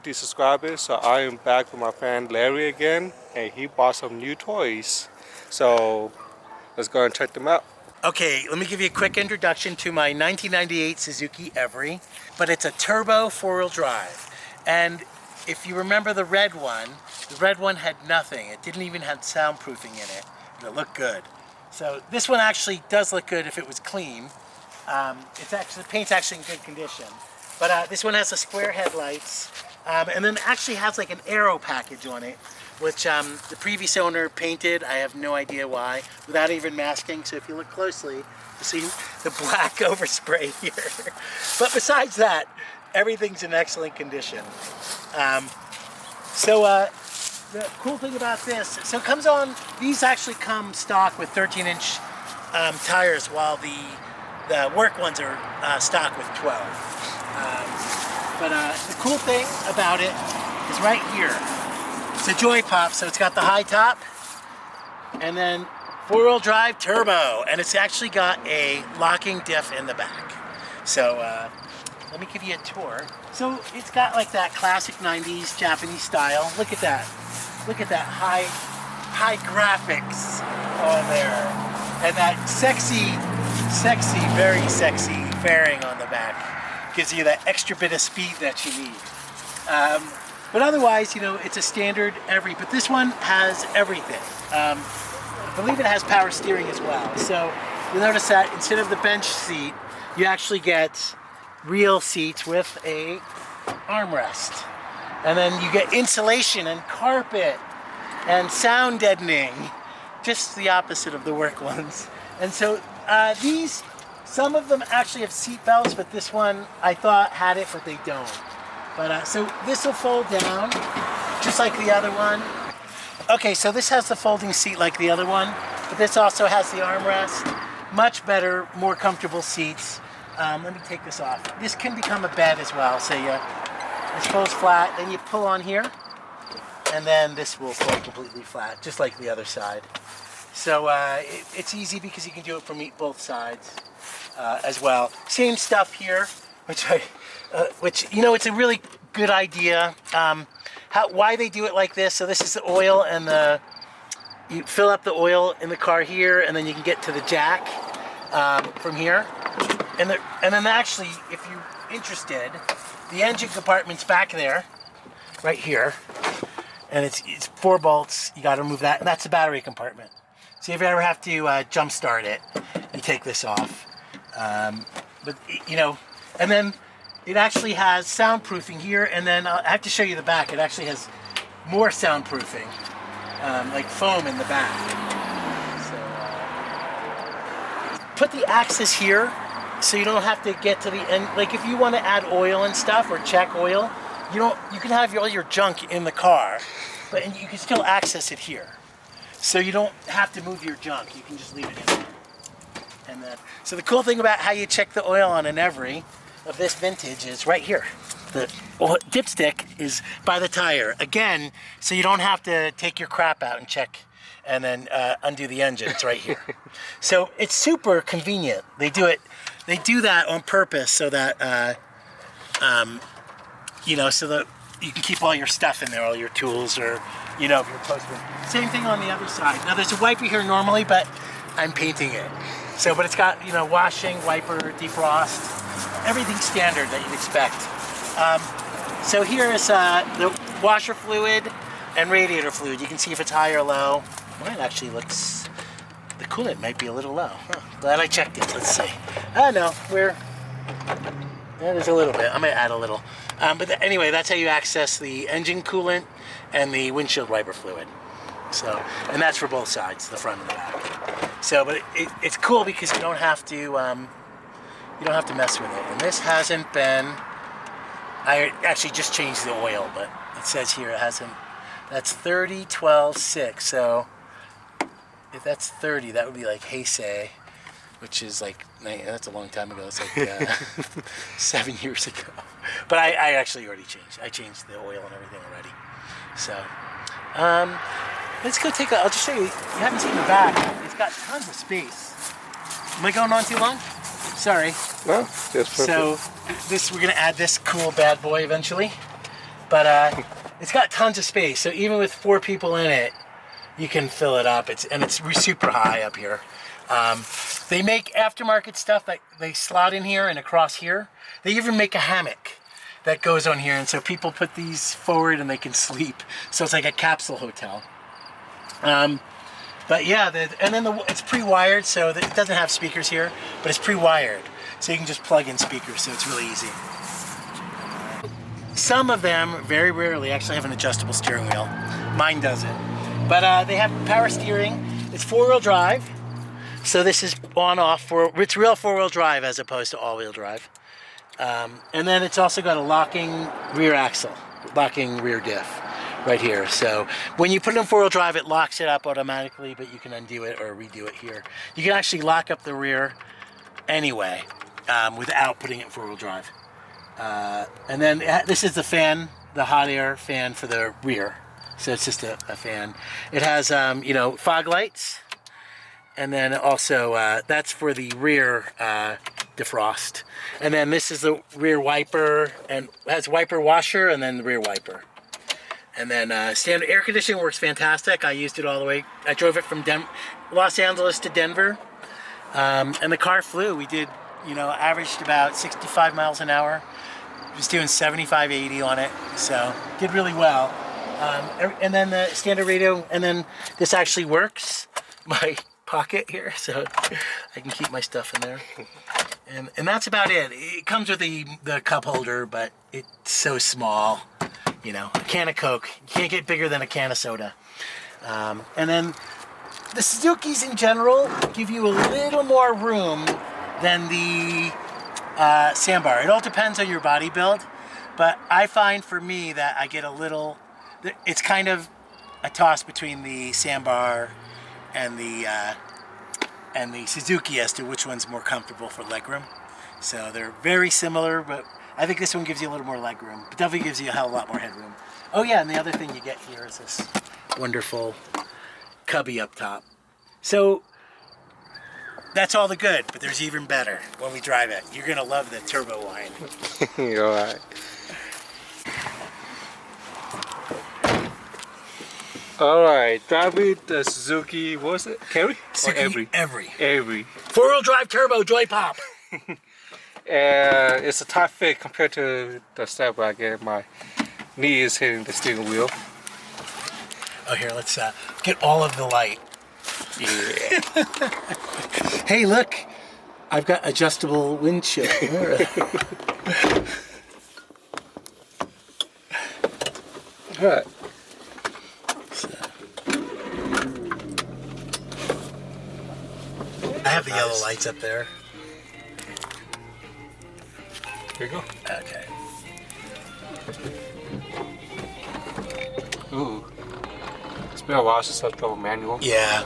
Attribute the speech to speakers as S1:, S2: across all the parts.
S1: 50 subscribers, so I am back with my friend Larry again, and he bought some new toys. So let's go and check them out.
S2: Okay, let me give you a quick introduction to my 1998 Suzuki Every, but it's a turbo four-wheel drive. And if you remember the red one had nothing. It didn't even have soundproofing in it, and it looked good. So this one actually does look good if it was clean. The paint's actually in good condition. But this one has the square headlights, and then actually has like an aero package on it, which the previous owner painted. I have no idea why, without even masking. So if you look closely, you see the black overspray here. But besides that, everything's in excellent condition. The cool thing about this, so it comes on, these actually come stock with 13-inch tires, while the work ones are stock with 12. The cool thing about it is right here. It's a joy pop, so it's got the high top, and then four-wheel drive turbo, and it's actually got a locking diff in the back. So let me give you a tour. So it's got like that classic 90s Japanese style. Look at that. Look at that high graphics on there. And that sexy, very sexy fairing on the back. Gives you that extra bit of speed that you need. But otherwise, you know, it's a standard Every, but this one has everything. I believe it has power steering as well. So you'll notice that instead of the bench seat, you actually get real seats with a armrest. And then you get insulation and carpet and sound deadening, just the opposite of the work ones. And so some of them actually have seat belts, but this one I thought had it, but they don't. But so this will fold down, just like the other one. Okay, so this has the folding seat like the other one, but this also has the armrest. Much better, more comfortable seats. Let me take this off. This can become a bed as well. So this folds flat, then you pull on here, and then this will fold completely flat, just like the other side. So it's easy because you can do it from both sides as well. Same stuff here, which you know, it's a really good idea. Why they do it like this? So this is the oil, and you fill up the oil in the car here, and then you can get to the jack from here. And then actually, if you're interested, the engine compartment's back there, right here, and it's 4 bolts. You got to remove that, and that's the battery compartment. So if you ever have to jump start it, you take this off. But you know, and then it actually has soundproofing here, and then I have to show you the back. It actually has more soundproofing, like foam in the back. So put the axis here, so you don't have to get to the end. Like if you want to add oil and stuff or check oil, you can have all your junk in the car, but you can still access it here. So you don't have to move your junk. You can just leave it in there. And then, so the cool thing about how you check the oil on an Every of this vintage is right here. The dipstick is by the tire. Again, so you don't have to take your crap out and check and then undo the engine. It's right here. So it's super convenient. They do that on purpose so that you know, so that you can keep all your stuff in there, all your tools, or you know, if you're close to it. Same thing on the other side. Now there's a wiper here normally, but I'm painting it. So, but it's got, you know, washing, wiper, defrost, everything standard that you'd expect. So here is the washer fluid and radiator fluid. You can see if it's high or low. Mine actually looks, the coolant might be a little low. Huh, glad I checked it. Let's see. No, there's a little bit. I might add a little. Anyway, that's how you access the engine coolant and the windshield wiper fluid. So, and that's for both sides, the front and the back. So, but it's cool because you don't have to mess with it. And this hasn't been. I actually just changed the oil, but it says here it hasn't. That's 30, 12, 6. So, if that's 30, that would be like Heisei, which is like, that's a long time ago. It's like 7 years ago. But I actually already changed. I changed the oil and everything already. So, let's go take a, I'll just show you. You haven't seen the back. It's got tons of space. Am I going on too long? Sorry.
S1: No, that's perfect.
S2: So, we're going to add this cool bad boy eventually. But it's got tons of space. So even with 4 people in it, you can fill it up. It's super high up here. They make aftermarket stuff that they slot in here and across here. They even make a hammock that goes on here, and so people put these forward and they can sleep. So it's like a capsule hotel. But yeah, and then it's pre-wired, so it doesn't have speakers here, but it's pre-wired. So you can just plug in speakers, so it's really easy. Some of them, very rarely, actually have an adjustable steering wheel. Mine doesn't. But they have power steering. It's 4-wheel drive. So this is on-off. It's real 4-wheel drive as opposed to all-wheel drive. And then it's also got a locking rear axle, locking rear diff right here. So when you put it in 4-wheel drive, it locks it up automatically, but you can undo it or redo it here. You can actually lock up the rear anyway without putting it in 4-wheel drive. And then this is the fan, the hot air fan for the rear. So it's just a fan. It has, fog lights. And then also, that's for the rear defrost. And then this is the rear wiper, and has wiper washer, and then the rear wiper. And then standard air conditioning works fantastic. I used it all the way. I drove it from Los Angeles to Denver. And the car flew. We did, averaged about 65 miles an hour. Was doing 75, 80 on it. So did really well. And then the standard radio, and then this actually works. My pocket here, so I can keep my stuff in there. And that's about it. It comes with the cup holder, but it's so small. A can of Coke. You can't get bigger than a can of soda. And then the Suzukis in general give you a little more room than the Sandbar. It all depends on your body build, but I find for me that I get a little, it's kind of a toss between the Sandbar and the Suzuki as to which one's more comfortable for legroom. So they're very similar, but I think this one gives you a little more legroom. But definitely gives you a hell of a lot more headroom. Oh yeah, and the other thing you get here is this wonderful cubby up top. So that's all the good, but there's even better when we drive it. You're gonna love the turbo line.
S1: You're right. Alright, driving the Suzuki, what was it? Carry?
S2: Suzuki
S1: Every.
S2: 4-wheel drive turbo joy pop.
S1: And it's a tight fit compared to the step wagon. My knee is hitting the steering wheel.
S2: Oh, here, let's get all of the light.
S1: Yeah.
S2: Hey, look, I've got adjustable windshield.
S1: Alright.
S2: I have the yellow lights up there.
S1: Here you go.
S2: Okay.
S1: Ooh. It's been a while since I drove a manual.
S2: Yeah.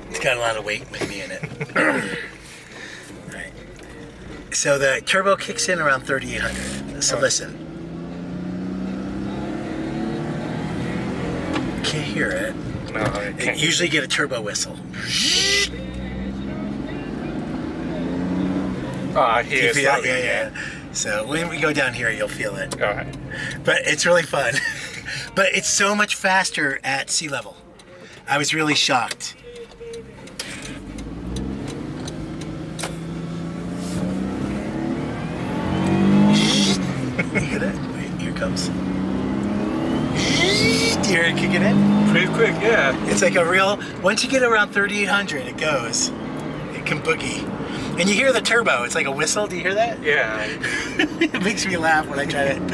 S2: It's got a lot of weight with me in it. Right. So the turbo kicks in around 3,800. So listen. Can't hear it.
S1: No, I can't.
S2: Usually get a turbo whistle.
S1: Oh, I hear
S2: You
S1: it.
S2: feel it? Yeah. So when we go down here, you'll feel it.
S1: Alright.
S2: But it's really fun. But it's so much faster at sea level. I was really shocked. You hear that? Wait, here it comes. Do you hear it kicking in?
S1: Pretty quick, yeah.
S2: It's like a real, once you get around 3,800, it goes. It can boogie. And you hear the turbo, it's like a whistle, do you hear that?
S1: Yeah.
S2: It makes me laugh when I try it.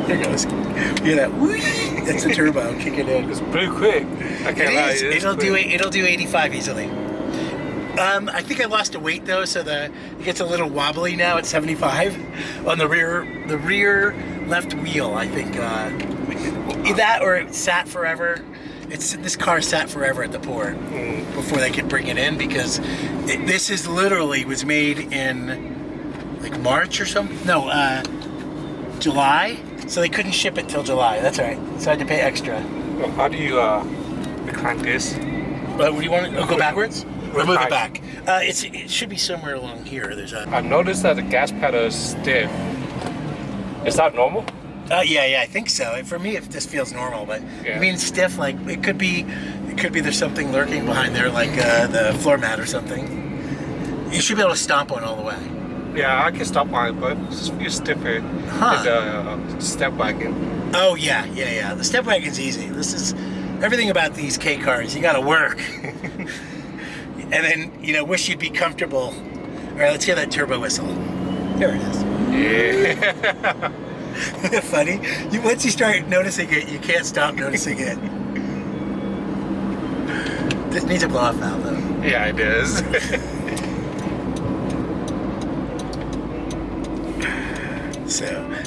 S2: There it goes. You hear that? Whoosh? That's the turbo kicking in.
S1: It's pretty quick. I can't lie.
S2: It is. It'll do 85 easily. I think I lost a weight though, so it gets a little wobbly now at 75 on the rear left wheel. I think that or it sat forever. This car sat forever at the port before they could bring it in because this is literally was made in like March or something. No, July, so they couldn't ship it till July. That's all right. So I had to pay extra.
S1: Well, how do you recline this?
S2: But what do you want to go backwards? Or move it
S1: Back.
S2: back? It should be somewhere along here. There's a.
S1: I noticed that the gas pedal is stiff. Is that normal?
S2: Yeah, I think so. For me, it just feels normal, but
S1: Yeah.
S2: I mean stiff. Like it could be there's something lurking behind there, like the floor mat or something. You should be able to stomp one all the way.
S1: Yeah, I can stop mine, but it's stiffer
S2: Huh.
S1: than the step wagon.
S2: Oh yeah. The step wagon's easy. This is everything about these K cars. You got to work, and then wish you'd be comfortable. All right, let's hear that turbo whistle. There it is.
S1: Yeah.
S2: Isn't it funny? Once you start noticing it, you can't stop noticing it. This needs a blow-off valve, though.
S1: Yeah, it is.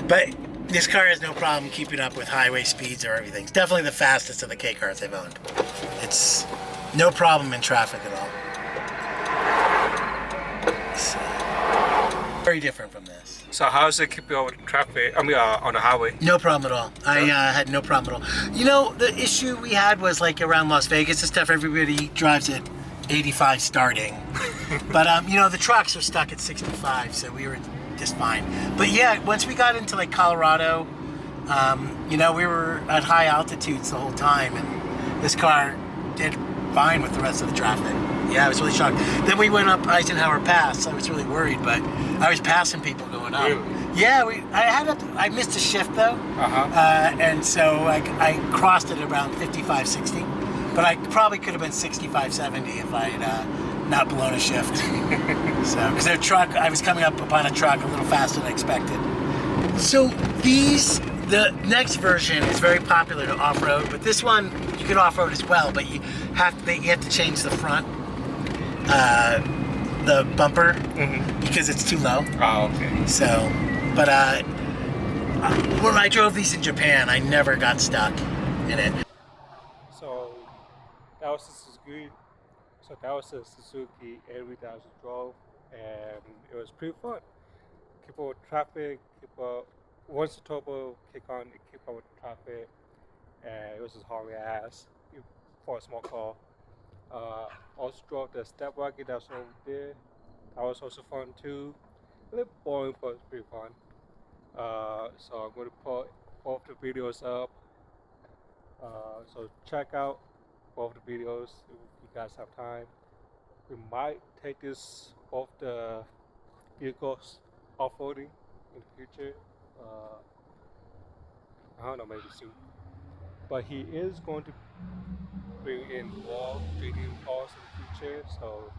S2: But this car has no problem keeping up with highway speeds or everything. It's definitely the fastest of the K cars I've owned. It's no problem in traffic at all. So, very different from this.
S1: So how does it keep you over traffic? I mean, on the highway?
S2: No problem at all. I had no problem at all. The issue we had was like around Las Vegas and stuff, everybody drives at 85 starting. But, the trucks are stuck at 65, so we were just fine. But yeah, once we got into like Colorado, we were at high altitudes the whole time, and this car did fine with the rest of the traffic. Yeah, I was really shocked. Then we went up Eisenhower Pass. I was really worried, but I was passing people going up.
S1: Really?
S2: Yeah, I missed a shift though, and so I crossed it around 55, 60. But I probably could have been 65, 70 if I had not blown a shift. So, because I was coming up upon a truck a little faster than I expected. So the next version is very popular to off-road, but this one you can off-road as well, but you have to change the front, the bumper, because it's too low.
S1: Oh, okay.
S2: So, but when I drove these in Japan, I never got stuck in it.
S1: So that was the Suzuki. So that was the Suzuki 3000 drove, and it was pretty fun. Keep up with traffic. Once the turbo kick on, it keep up with traffic, and it was just hauling ass for a small car. Also drove the step wagon that's over there. That was also fun too. A little boring, but it's pretty fun. So I'm going to put both the videos up. So check out both the videos if you guys have time. We might take both the vehicles off-roading in the future. I don't know, maybe soon. But he is going to bring in more 3D cars in the future. So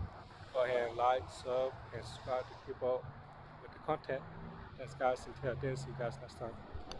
S1: go ahead and like, sub, and subscribe to keep up with the content. Thanks guys, until then, see you guys next time.